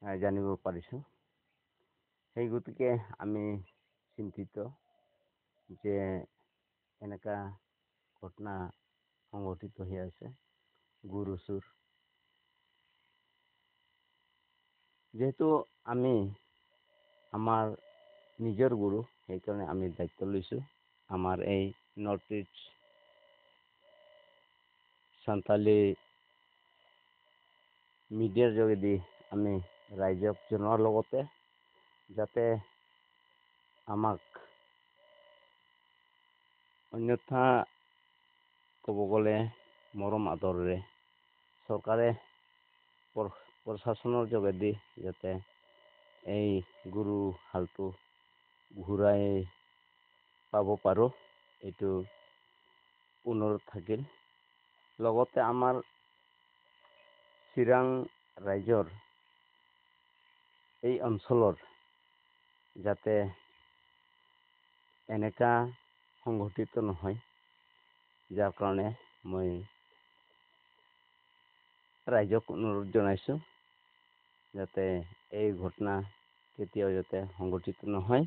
জানিব পাৰিছোঁ। সেই গতিকে আমি চিন্তিত যে এনেকুৱা ঘটনা সংঘটিত হৈ আছে গুৰু চুৰ। যেহেতু আমি আমাৰ নিজৰ গুৰু, সেইকাৰণে আমি দায়িত্ব লৈছোঁ। আমাৰ এই নৰ্থ ইষ্ট সান্তালী মিডিয়াৰ যোগেদি আমি ৰাইজক জনোৱাৰ লগতে যাতে আমাক অন্যথা ক'ব গ'লে মৰম আদৰেৰে চৰকাৰে প্ৰশাসনৰ যোগেদি যাতে এই গুৰু হালটো ঘূৰাই পাব পাৰোঁ, এইটো অনুৰোধ থাকিল। লগতে আমাৰ চিৰাং ৰাইজৰ এই অঞ্চলৰ যাতে এনেকা সংঘটিত নহয়, যাৰ কাৰণে মই ৰাইজক অনুৰোধ জনাইছোঁ যাতে এই ঘটনা কেতিয়াও যাতে সংঘটিত নহয়,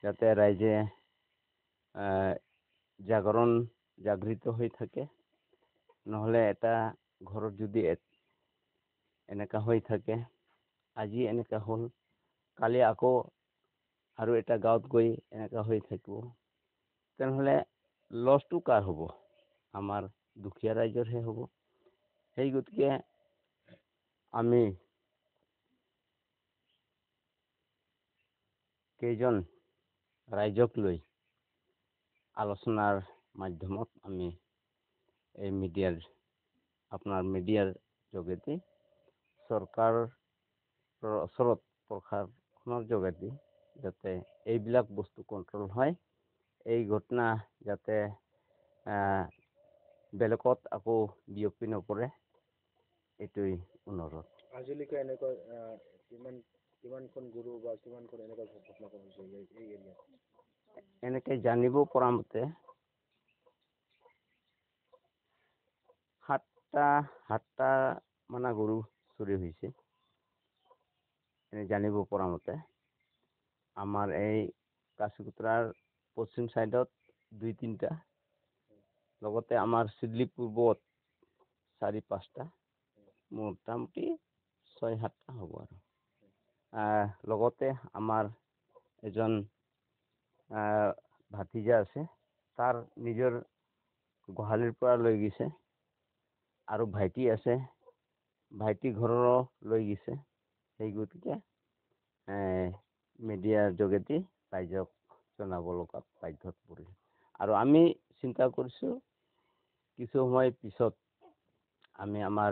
যাতে ৰাইজে জাগৃত হৈ থাকে। নহ'লে এটা ঘৰত যদি এনেকা হৈ থাকে, আজি এনেকা হ'ল, কালি আকৌ আৰু এটা গাঁৱত গৈ এনেকা হৈ থাকিব, তেনেহ'লে লছটো কাৰ হ'ব? আমাৰ দুখীয়া ৰাইজৰহে হ'ব। সেই গতিকে আমি কেইজন ৰাইজক লৈ আলোচনাৰ মাধ্যমত আমি এই আপোনাৰ মিডিয়াৰ যোগেদি চৰকাৰৰ ওচৰত প্ৰশাসনৰ যোগেদি যাতে এইবিলাক বস্তু কণ্ট্ৰল হয়, এই ঘটনা যাতে বেলেগত আকৌ বিয়পি নপৰে, এইটোৱেই অনুৰোধ। আজিলৈকে এনেকুৱা কিমানখন গুৰু বা কিমানখন এনেকুৱা ঘটনা হৈছে এই এৰিয়াত? এনেকে জানিব পৰা মতে সাতটা মানা গৰু চুৰি হৈছে, জানিব পৰা মতে। আমাৰ এই কাচিকতৰাৰ পশ্চিম চাইডত 2-3টা, লগতে আমাৰ চিডলি পূৰ্বত 4-5টা, মোটামুটি 6-7টা হ'ব আৰু। লগতে আমাৰ এজন ভাতিজা আছে, তাৰ নিজৰ গোহালিৰ পৰা লৈ গৈছে, আৰু ভাইটি আছে, ভাইটি ঘৰৰো লৈ গৈছে। সেই গতিকে মিডিয়াৰ যোগেদি ৰাইজক জনাব লগা বাধ্যত পৰিল। আৰু আমি চিন্তা কৰিছোঁ কিছু সময় পিছত আমি আমাৰ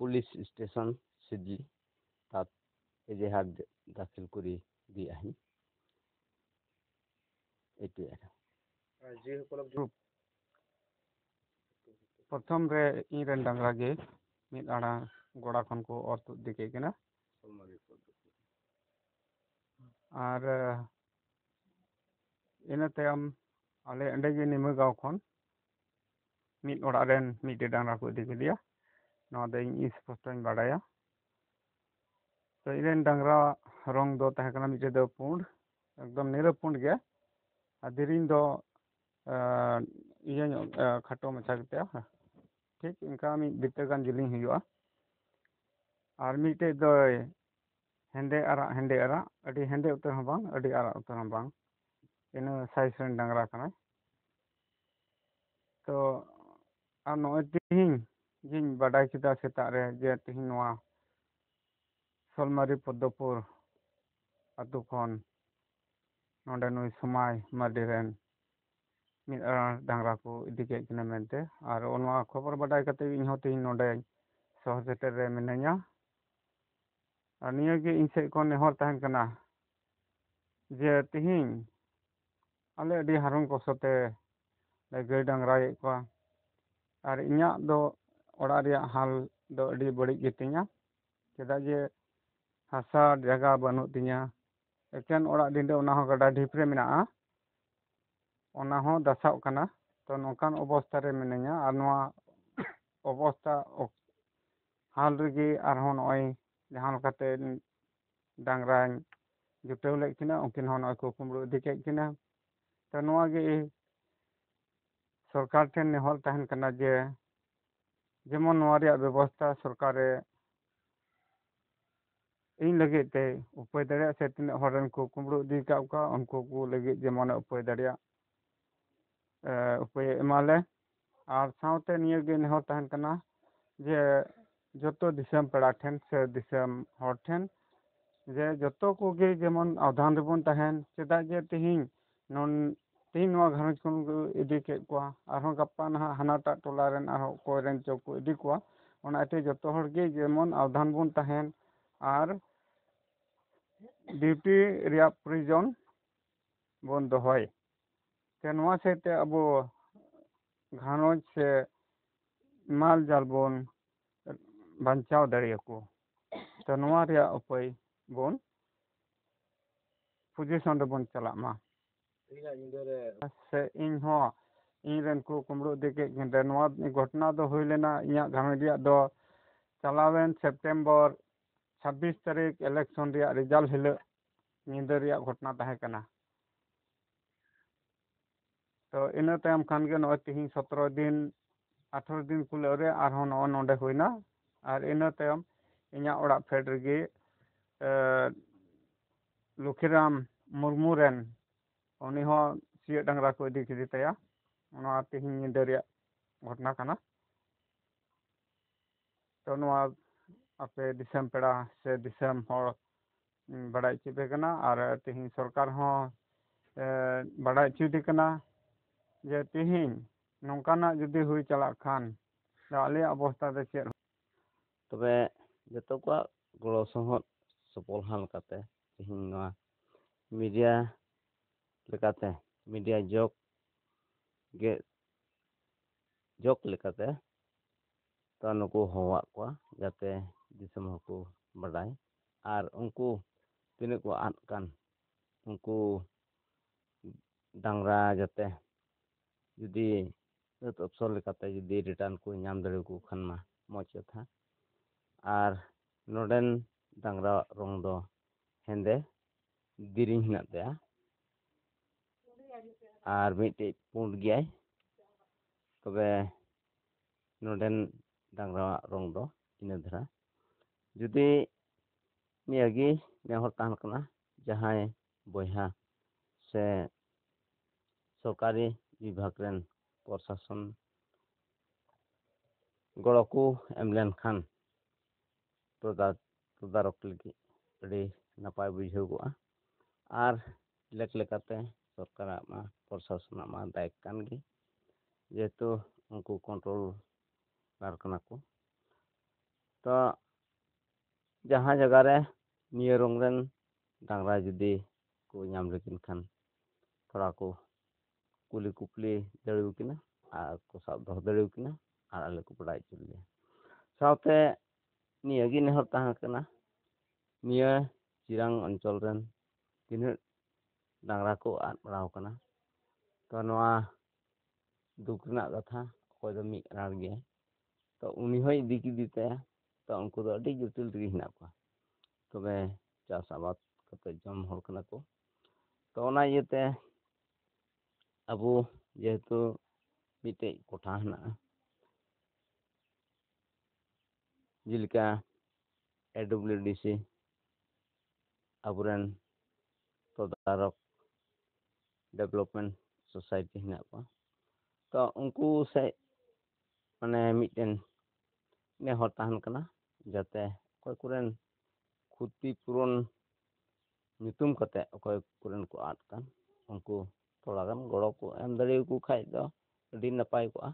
পুলিচ ষ্টেচন চিডলি তাত এজাহাৰ দাখিল কৰি দি আহিম। এইটোৱে আৰু। प्रथम रे इन डांगरा गे मिद आड़ा गोड़ा खन को और तो दिखे के ना और इन तयम आले अंडे जे निम गाँव खन मिद ओड़ा रेन मिद डांगरा को दिखे लिया ना दे इन स्पष्ट बाड़ाया। तो इन डांगरा रंग दो तहे कना मिद दो पुंड एकदम निरपुंड गे आदिरिन दो iya खाटो मचा के ठीक इनका बिते गान जिलिंग हुआ और मिटे दो हेंदे आरा अड़ी हेंदे उतर हम बांग अड़ी आरा उतर हम बांग इन साइज रन डांगरा कना। तो आ नय तिहिं जिन बाडाय किदा सेता रे जे तिहिं नोआ सलमारी पद्मपुर अतु खन नोंडे नुई समाय मार्डिरेन मिद डांगरा को इदिके किना मेनते और ओनवा खबर बाडाय कते इन हो तिहिं नोंडे शहर सेटर रे मिनाया और निया गे इन से कोन नेहर तहन कना जे तिहिं आले अडी हारुन कोसते गाय डांगरा को और इन्या दो ओड़ा रिया हाल दो अडी बड़ी गेतिया चेदा जे हासा जगह बनु तिया एकेन ओड़ा डिंडे ओना हो गडा ढिपरे मिना ओना हो दसाव कना। तो नौकान अवस्था रे मिनाया और नोआ अवस्था हाल रेगी और हो नय ᱡᱟᱦᱟᱸ ᱞᱮᱠᱟᱛᱮ ᱰᱟᱝᱨᱟᱧ ᱡᱩᱴᱟᱹᱣ ᱞᱮᱫ ᱠᱤᱱᱟ ᱩᱱᱠᱤᱱ ᱦᱚᱸ ᱱᱚᱜᱼᱚᱭ ᱠᱚ ᱠᱩᱢᱵᱽᱲᱩ ᱤᱫᱤ ᱠᱮᱫ ᱠᱤᱱᱟ ᱛᱚ ᱱᱚᱣᱟ ᱜᱮ ᱥᱚᱨᱠᱟর ᱴᱷᱮᱱ ᱱᱮᱦᱚᱨ ᱛᱟᱦᱮᱱ ᱠᱟᱱᱟ ᱡᱮ ᱡᱮᱢᱚᱱ ᱱᱚᱣᱟ ᱨᱮᱭᱟᱜ ᱵᱮᱵᱚᱥᱛᱷᱟ ᱥᱚᱨᱠᱟᱨᱮ ᱤᱧ ᱞᱟᱹᱜᱤᱫ ᱛᱮ ᱩᱯᱟᱹᱭ ᱫᱟᱲᱮᱭᱟᱜ ᱥᱮ ᱛᱤᱱᱟᱹᱜ ᱦᱚᱲ ᱨᱮᱱ ᱠᱚ ᱠᱩᱢᱵᱽᱲᱩ ᱤᱫᱤ ᱟᱠᱟᱫ ᱠᱚᱣᱟ ᱩᱱᱠᱩ ᱠᱚ ᱞᱟᱹᱜᱤᱫ ᱡᱮᱢᱚᱱ ᱩᱯᱟᱹᱭ ᱫᱟᱲᱮᱭᱟᱜ ᱩᱯᱟᱹᱭ ᱮᱢᱟᱞᱮ ᱟᱨ ᱥᱟᱶᱛᱮ ᱱᱤᱭᱟᱹ ᱜᱮ ᱱᱮᱦᱚᱨ ᱛᱟᱦᱮᱱ ᱠᱟᱱᱟ ᱡᱮ ᱡᱚᱛᱚ ᱫᱤᱥᱚᱢ ᱯᱮᱲᱟ ᱴᱷᱮᱱ ᱥᱮ ᱫᱤᱥᱚᱢ ᱦᱚᱲ ᱴᱷᱮᱱ ᱡᱮ ᱡᱚᱛᱚ ᱠᱚᱜᱮ ᱡᱮᱢᱚᱱ ᱟᱣᱫᱷᱟᱱ ᱨᱮᱵᱚᱱ ᱛᱟᱦᱮᱱ ᱪᱮᱫᱟᱜ ᱡᱮ ᱛᱮᱦᱤᱧ ᱱᱚᱣᱟ ᱜᱷᱟᱨᱚᱸᱡᱽ ᱠᱷᱚᱱ ᱠᱚ ᱤᱫᱤ ᱠᱮᱫ ᱠᱚᱣᱟ ᱟᱨᱦᱚᱸ ᱜᱟᱯᱟ ᱱᱟᱦᱟᱜ ᱦᱟᱱᱟᱴᱟᱜ ᱴᱚᱞᱟ ᱨᱮᱱ ᱟᱨᱦᱚᱸ ᱚᱠᱚᱭ ᱨᱮᱱ ᱪᱚ ᱠᱚ ᱤᱫᱤ ᱠᱚᱣᱟ ᱚᱱᱟᱛᱮ ᱡᱚᱛᱚ ᱦᱚᱲ ᱜᱮ ᱡᱮᱢᱚᱱ ᱟᱣᱫᱷᱟᱱ ᱵᱚᱱ ᱛᱟᱦᱮᱱ ᱟᱨ ᱰᱤউᱴᱤ ᱨᱮᱭᱟᱜ ᱯᱨᱚᱭᱳᱡᱚᱱ ᱵᱚᱱ ᱫᱚᱦᱚᱭ ᱥᱮ ᱱᱚᱣᱟ ᱥᱟᱶᱛᱮ ᱟᱵᱚ ᱜᱷᱟᱨᱚᱸᱡᱽ ᱥᱮ ᱢᱟᱞ ᱡᱟᱞ ᱵᱚᱱ ᱵᱟᱧᱪᱟᱣ ᱫᱟᱲᱮᱭᱟᱠᱚ ᱛᱚ ᱱᱚᱣᱟ ᱨᱮᱭᱟᱜ ᱩᱯᱟᱹᱭ ᱵᱚᱱ ᱯᱚᱡᱤᱥᱚᱱ ᱨᱮᱵᱚᱱ ᱪᱟᱞᱟᱜ ᱢᱟ ᱛᱮᱦᱮᱧᱟᱜ ᱧᱤᱫᱟᱹ ᱨᱮ ᱥᱮ ᱤᱧ ᱦᱚᱸ ᱤᱧ ᱨᱮᱱ ᱠᱚ ᱠᱩᱢᱵᱽᱲᱩ ᱤᱫᱤ ᱠᱮᱫ ᱠᱤᱱ ᱱᱚᱣᱟ ᱜᱷᱚᱴᱚᱱᱟ ᱫᱚ ᱦᱩᱭ ᱞᱮᱱᱟ ᱤᱧᱟᱹᱜ ᱜᱷᱟᱨᱚᱸᱡᱽ ᱨᱮᱭᱟᱜ ᱫᱚ ᱪᱟᱞᱟᱣᱮᱱ ᱥᱮᱯᱴᱮᱢᱵᱚᱨ 26 ᱛᱟᱹᱨᱤᱠᱷ ᱤᱞᱮᱠᱥᱚᱱ ᱨᱮᱭᱟᱜ ᱨᱮᱡᱟল্ᱴ ᱦᱤᱞᱳᱜ ᱧᱤᱫᱟᱹ ᱨᱮᱭᱟᱜ ᱜᱷᱚᱴᱚᱱᱟ ᱛᱟᱦᱮᱸ ᱠᱟᱱᱟ ᱛᱚ ᱤᱱᱟᱹ ᱛᱟᱭᱚᱢ ᱠᱷᱟᱱ ᱜᱮ ᱱᱚᱜᱼᱚᱭ ᱛᱤᱦᱤᱧ 17 ᱫᱤᱱ 18 ᱫᱤᱱ ᱠᱩᱞᱟᱹᱣ ᱨᱮ ᱟᱨᱦᱚᱸ ᱱᱚᱜᱼᱚᱭ ᱱᱚᱰᱮ ᱦᱩᱭᱱᱟ ᱟᱨ ᱤᱱᱟᱹ ᱛᱟᱭᱚᱢ ᱤᱧᱟᱹᱜ ᱚᱲᱟᱜ ᱯᱷᱮᱰ ᱨᱮᱜᱮ ᱞᱚᱠᱷᱤᱨᱟᱢ ᱢᱩᱨᱢᱩ ᱨᱮᱱ ᱩᱱᱤ ᱦᱚᱸ ᱥᱤᱭᱳᱜ ᱰᱟᱝᱨᱟ ᱠᱚ ᱤᱫᱤ ᱠᱮᱫᱮ ᱛᱟᱭᱟ ᱚᱱᱟ ᱛᱤᱦᱤᱧ ᱧᱤᱫᱟᱹ ᱨᱮᱭᱟᱜ ᱜᱷᱚᱴᱚᱱᱟ ᱠᱟᱱᱟ ᱛᱚ ᱱᱚᱣᱟ ᱟᱯᱮ ᱫᱤᱥᱚᱢ ᱯᱮᱲᱟ ᱥᱮ ᱫᱤᱥᱚᱢ ᱦᱚᱲ ᱵᱟᱲᱟᱭ ᱦᱚᱪᱚᱯᱮ ᱠᱟᱱᱟ ᱟᱨ ᱛᱤᱦᱤᱧ ᱥᱚᱨᱠᱟর ᱦᱚᱸ ᱵᱟᱲᱟᱭ ᱦᱚᱪᱚᱭᱮᱫᱮ ᱠᱟᱱᱟ ᱡᱮ ᱛᱤᱦᱤᱧ ᱱᱚᱝᱠᱟᱱᱟᱜ ᱡᱩᱫᱤ ᱦᱩᱭ ᱪᱟᱞᱟᱜ ᱠᱷᱟᱱ ᱟᱞᱮᱭᱟᱜ ᱚᱵᱚᱥᱛᱟ ᱫᱚ ᱪᱮᱫ ᱛᱚᱵᱮ ᱡᱚᱛᱚ ᱠᱚᱣᱟᱜ ᱜᱚᱲᱚ ᱥᱚᱦᱚᱫ ᱥᱚᱯᱚᱞᱦᱟ ᱞᱮᱠᱟᱛᱮ ᱛᱮᱦᱮᱧ ᱱᱚᱣᱟ ᱢᱤᱰᱤᱭᱟ ᱞᱮᱠᱟᱛᱮ ᱢᱤᱰᱤᱭᱟ ᱡᱚᱜ ᱞᱮᱠᱟᱛᱮ ᱛᱚ ᱱᱩᱠᱩ ᱦᱚᱦᱚᱣᱟᱫ ᱠᱚᱣᱟ ᱡᱟᱛᱮ ᱫᱤᱥᱚᱢ ᱦᱚᱲ ᱠᱚ ᱵᱟᱰᱟᱭ ᱟᱨ ᱩᱱᱠᱩ ᱛᱤᱱᱟᱹᱜ ᱠᱚ ᱟᱫ ᱠᱟᱱ ᱩᱱᱠᱩ ᱰᱟᱝᱨᱟ ᱡᱟᱛᱮ ᱡᱩᱫᱤ ᱟᱹᱛ ᱚᱯᱥᱚᱨ ᱞᱮᱠᱟᱛᱮ ᱡᱩᱫᱤ ᱨᱤᱴᱟর্ন ᱠᱚ ᱧᱟᱢ ᱫᱟᱲᱮᱭᱟᱠᱚ ᱠᱷᱟᱱ ᱢᱟ ᱢᱚᱡᱽ ᱠᱟᱛᱷᱟ ᱟᱨ ᱱᱚᱰᱮᱱ ᱰᱟᱝᱨᱟᱣᱟᱜ ᱨᱚᱝ ᱫᱚ ᱦᱮᱸᱫᱮ ᱫᱮᱨᱮᱧ ᱦᱮᱱᱟᱜ ᱛᱟᱭᱟ ᱟᱨ ᱢᱤᱫᱴᱮᱡ ᱯᱩᱸᱰ ᱜᱮᱭᱟᱭ ᱛᱚᱵᱮ ᱱᱚᱰᱮᱱ ᱰᱟᱝᱨᱟᱣᱟᱜ ᱨᱚᱝ ᱫᱚ ᱤᱱᱟᱹ ᱫᱷᱟᱨᱟ ᱡᱩᱫᱤ ᱱᱤᱭᱟᱹᱜᱮ ᱱᱮᱦᱚᱨ ᱛᱟᱦᱮᱱ ᱠᱟᱱᱟ ᱡᱟᱦᱟᱸᱭ ᱵᱚᱭᱦᱟ ᱥᱮ ᱥᱚᱨᱠᱟরি ᱵᱤᱵᱷᱟᱜᱽ ᱨᱮᱱ ᱯᱨᱚᱥᱟᱥᱚᱱ ᱜᱚᱲᱚ ᱠᱚ ᱮᱢ ᱞᱮᱱᱠᱷᱟᱱ ᱛᱚᱫᱟᱨᱚᱠ ᱞᱟᱹᱜᱤᱫ ᱟᱹᱰᱤ ᱱᱟᱯᱟᱭ ᱵᱩᱡᱷᱟᱹᱣ ᱠᱚᱜᱼᱟ ᱟᱨ ᱞᱮᱠᱟᱛᱮ ᱥᱚᱨᱠᱟᱨᱟᱜ ᱢᱟ ᱯᱨᱚᱥᱟᱥᱚᱱᱟᱜ ᱢᱟ ᱫᱟᱭᱤᱛᱛᱚ ᱠᱟᱱ ᱜᱮ ᱡᱮᱦᱮᱛᱩ ᱩᱱᱠᱩ ᱠᱚᱱᱴᱨᱳᱞᱟᱨ ᱠᱟᱱᱟ ᱠᱚ ᱛᱚ ᱡᱟᱦᱟᱸ ᱡᱟᱭᱜᱟ ᱨᱮ ᱱᱤᱭᱟᱹ ᱨᱚᱝ ᱨᱮᱱ ᱰᱟᱝᱨᱟ ᱡᱩᱫᱤ ᱠᱚ ᱧᱟᱢ ᱞᱮᱠᱤᱱ ᱠᱷᱟᱱ ᱛᱷᱚᱲᱟ ᱠᱚ ᱠᱩᱞᱤ ᱠᱩᱯᱞᱤ ᱫᱟᱲᱮᱭᱟᱠᱤᱱᱟ ᱟᱨ ᱠᱚ ᱥᱟᱵ ᱫᱚᱦᱚ ᱫᱟᱲᱮᱭᱟᱠᱤᱱᱟ ᱟᱨ ᱟᱞᱮ ᱠᱚ ᱵᱟᱰᱟᱭ ᱦᱚᱪᱚ ᱞᱮᱭᱟ ᱥᱟᱶᱛᱮ ᱱᱤᱭᱟᱹᱜᱮ ᱱᱮᱦᱚᱨ ᱛᱟᱦᱮᱸ ᱠᱟᱱᱟ ᱱᱤᱭᱟᱹ ᱪᱤᱨᱟᱝ ᱚᱧᱪᱚᱞ ᱨᱮᱱ ᱛᱤᱱᱟᱹᱜ ᱰᱟᱝᱨᱟ ᱠᱚ ᱟᱫ ᱵᱟᱲᱟᱣ ᱠᱟᱱᱟ ᱛᱚ ᱱᱚᱣᱟ ᱫᱩᱠ ᱨᱮᱱᱟᱜ ᱠᱟᱛᱷᱟ ᱚᱠᱚᱭ ᱫᱚ ᱢᱤᱫ ᱟᱲᱟᱨ ᱜᱮᱭᱟᱭ ᱛᱚ ᱩᱱᱤ ᱦᱚᱸᱭ ᱤᱫᱤ ᱠᱮᱫᱮ ᱛᱟᱭᱟ ᱛᱚ ᱩᱱᱠᱩ ᱫᱚ ᱟᱹᱰᱤ ᱡᱚᱴᱤᱞ ᱨᱮᱜᱮ ᱦᱮᱱᱟᱜ ᱠᱚᱣᱟ ᱛᱚᱵᱮ ᱪᱟᱥ ᱟᱵᱟᱫ ᱠᱟᱛᱮ ᱡᱚᱢ ᱦᱚᱲ ᱠᱟᱱᱟ ᱠᱚ ᱛᱚ ᱚᱱᱟ ᱤᱭᱟᱹᱛᱮ ᱟᱵᱚ ᱡᱮᱦᱮᱛᱩ ᱢᱤᱫᱴᱮᱡ ᱠᱚᱴᱷᱟ ᱦᱮᱱᱟᱜᱼᱟ ᱡᱮᱞᱮᱠᱟ AWDC ᱟᱵᱚᱨᱮᱱ ᱛᱚᱫᱟᱨᱚᱠ ᱰᱮᱵᱷᱞᱚᱯᱢᱮন্ট ᱥᱳᱥᱟᱭᱴᱤ ᱦᱮᱱᱟᱜ ᱠᱚᱣᱟ ᱛᱚ ᱩᱱᱠᱩ ᱥᱮᱡ ᱢᱟᱱᱮ ᱢᱤᱫᱴᱮᱱ ᱱᱮᱦᱚᱨ ᱛᱟᱦᱮᱱ ᱠᱟᱱᱟ ᱡᱟᱛᱮ ᱚᱠᱚᱭ ᱠᱚᱨᱮᱱ ᱠᱷᱚᱛᱤ ᱯᱩᱨᱚᱱ ᱧᱩᱛᱩᱢ ᱠᱟᱛᱮ ᱚᱠᱚᱭ ᱠᱚᱨᱮᱱ ᱠᱚ ᱟᱫ ᱠᱟᱱ ᱩᱱᱠᱩ ᱛᱷᱚᱲᱟ ᱜᱟᱱ ᱜᱚᱲᱚ ᱠᱚ ᱮᱢ ᱫᱟᱲᱮᱭᱟᱠᱚ ᱠᱷᱟᱡ ᱫᱚ ᱟᱹᱰᱤ ᱱᱟᱯᱟᱭ ᱠᱚᱜᱼᱟ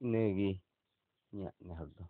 ᱤᱱᱟᱹᱜᱮ ᱤᱧᱟᱹᱜ ᱱᱮᱦᱚᱨ ᱫᱚ